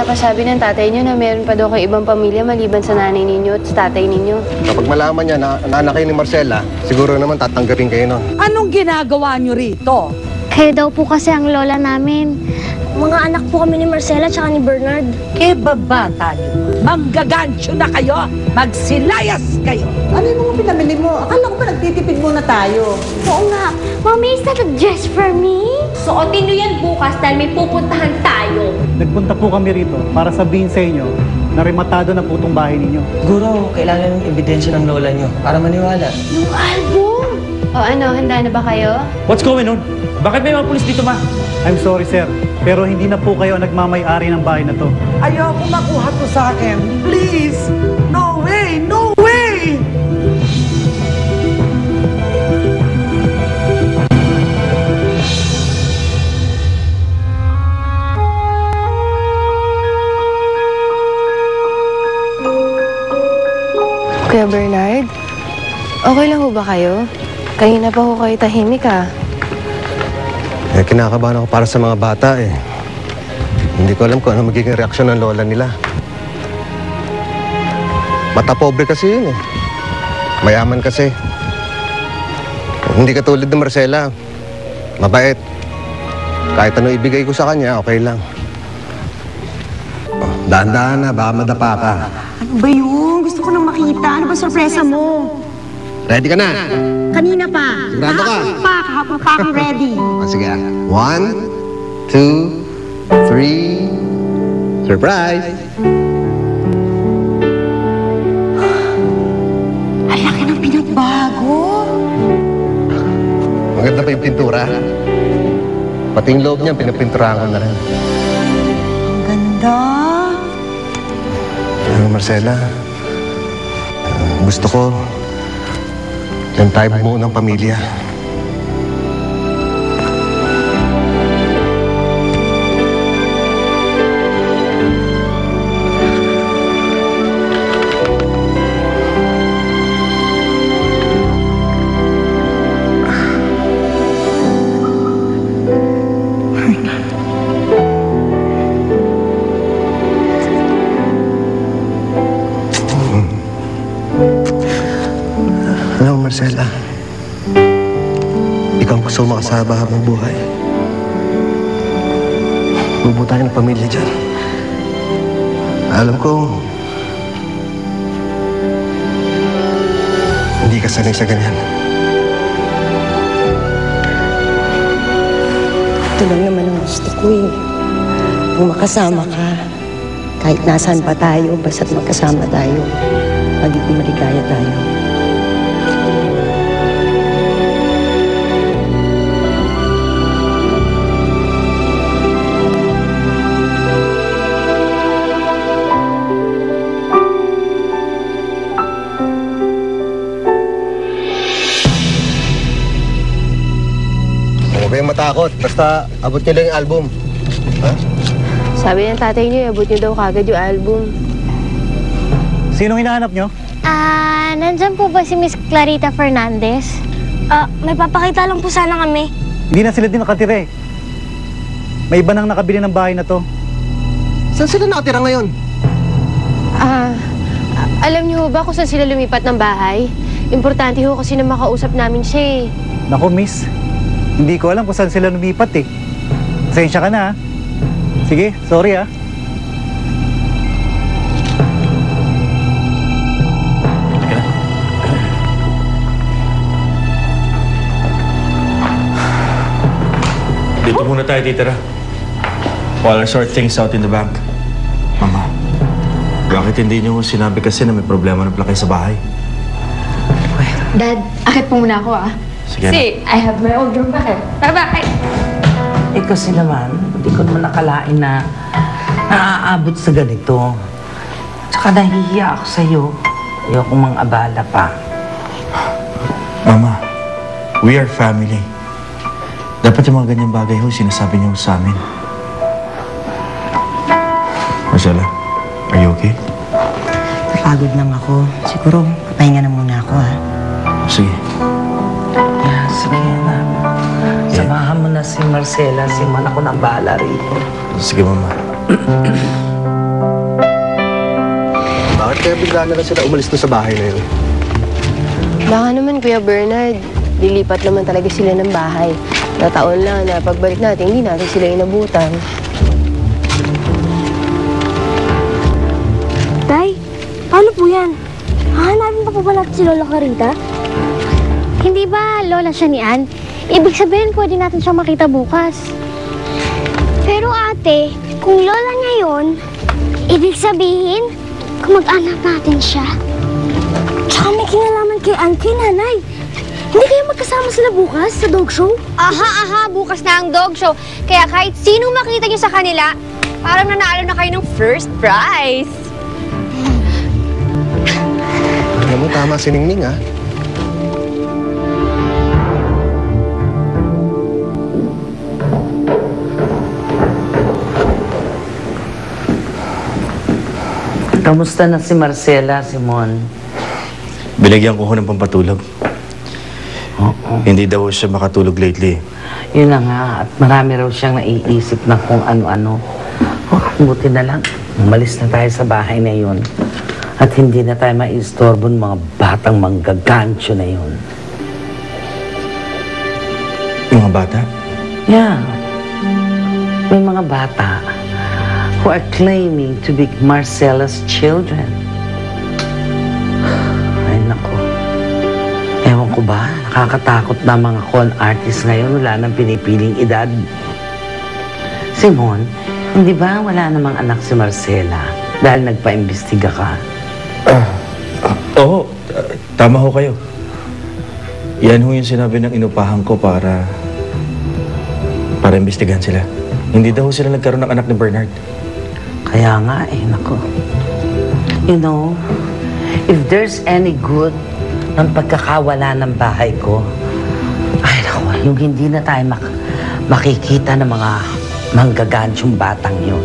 Pinapasabi ng tatay niyo na meron pa daw kayo ibang pamilya maliban sa nanay ninyo at sa tatay ninyo. Kapag malaman niya na anak kayo ni Marcela, siguro naman tatanggapin kayo nun. Anong ginagawa niyo rito? Kayo daw po kasi ang lola namin. Mga anak po kami ni Marcela at ni Bernard. Eh, babata niyo. Manggagansyo na kayo. Magsilayas kayo. Ano yung mga pinamili mo? Akala ko ba nagtitipid muna tayo? Oo nga. Mommy, is that a dress for me? Suotin nyo yan bukas dahil may pupuntahan tayo. Nagpunta po kami rito para sabihin sa inyo na rematado na po itong bahay ninyo. Siguro, kailangan ng ebidensya ng lola nyo para maniwala. Yung album! O ano, handa na ba kayo? What's going on? Bakit may mga pulis dito, ma? I'm sorry, sir. Pero hindi na po kayo nagmamay-ari ng bahay na to. Ayoko makuha to sa akin. Please! No way! No way! Kuya Bernard, okay lang ho ba kayo? Kanina pa ho kayo tahimik Eh, kinakabahan ako para sa mga bata eh. Hindi ko alam kung ano magiging reaksyon ng lola nila. Mata pobre kasi yun eh. Mayaman kasi. Hindi katulad ng Marcela. Mabait. Kahit ano ibigay ko sa kanya, okay lang. Oh, dahan-dahan na, baka madapa ka. Ano ba yun? Gusto ko nang makita. Ano ba sorpresa mo? Ready ka na? Kanina pa. Sigurado ka? Kahapon pa akong ready. O sige ah. 1, 2, 3. Surprise! Ang laki ng pinagbago. Maganda pa yung pintura. Pati yung loob niya, pinapinturahan ko na rin. Ang ganda. Marcela, gusto ko yan tayo bumuo ng pamilya. Alam mo, Marcela, ikaw ang gusto makasama habang buhay. Bubuo tayo ng pamilya dyan. Alam ko, hindi ka sanay sa ganyan. Ito lang naman ang gusto ko eh. Kung makasama ka, kahit nasaan pa tayo, basta't magkasama tayo, magiging maligaya tayo. Huwag kayong matakot. Basta abot niyo lang yung album. Ha? Sabi ng tatay niyo, abot niyo daw kagad yung album. Sinong hinahanap nyo? Nandyan po ba si Miss Clarita Fernandez? May papakita lang po sana kami. Hindi na sila din nakatira eh. May iba nang nakabili ng bahay na to. Saan sila nakatira ngayon? Alam niyo ho ba kung saan sila lumipat ng bahay? Importante ho kasi na makausap namin siya eh. Naku, miss. Hindi ko alam kung saan sila lumipat eh. Pasensya ka na ha. Sige, sorry ha. Dito muna tayo titira. While I sort things out in the bank. Mama, bakit hindi niyo sinabi kasi na may problema ng plakay sa bahay? Dad, akit po muna ako Sige na. I have my old room back. Bye-bye! Eh kasi naman, hindi ko naman nakalain na naaabot sa ganito. Tsaka nahihiya ako sa'yo. Ayokong mang abala pa. Mama, we are family. Dapat yung mga ganyang bagay ho, sinasabi niyo sa amin. Marcela, are you okay? Napagod lang ako. Siguro, papahinga na muna ako ha. Sige. Yeah, sige na. Samahan mo na si Marcela. Si Man ako nang bahala rito. Sige, Mama. Bakit kaya bigla na lang sila umalis doon sa bahay na yun? Baka naman, Kuya Bernard, lilipat naman talaga sila ng bahay. Nataon lang na pagbalik natin, hindi natin sila inabutan. Tay, paano po yan? Hahanapin pa po ba natin si Lola Clarita? Hindi ba lola siya ni Ann? Ibig sabihin, pwede natin siyang makita bukas. Pero ate, kung lola niya yun, ibig sabihin, kamag-anak natin siya. Tsaka may kinalaman kay Ann, kay nanay. Hindi kayo magkasama sila bukas sa dog show? Aha, bukas na ang dog show. Kaya kahit sinong makita niyo sa kanila, parang nanalo na kayo ng first prize. Alam mo, tama si Ningning, ah. Kamusta na si Marcela, Simon? Binigyan ko ng pampatulog. Hindi daw siya makatulog lately. Yun na nga, at marami raw siyang naiisip na kung ano-ano. Buti na lang, umalis na tayo sa bahay na yun. At hindi na tayo maistorbo ng mga batang manggagancho na yun. Yung mga bata? Yeah. May mga bata who are claiming to be Marcela's children. Ay, naku. Ewan ko ba, nakakatakot na mga con artist ngayon, wala nang pinipiling edad. Simon, hindi ba wala namang anak si Marcela dahil nagpa-imbestiga ka? Oo, tama ho kayo. Yan ho yung sinabi ng inupahan ko para imbestigahan sila. Hindi daw sila nagkaroon ng anak ni Bernard. Kaya nga eh, naku. You know, if there's any good ng pagkakawala ng bahay ko, ay naku, yung hindi na tayo makikita ng mga manggagansyong batang yun.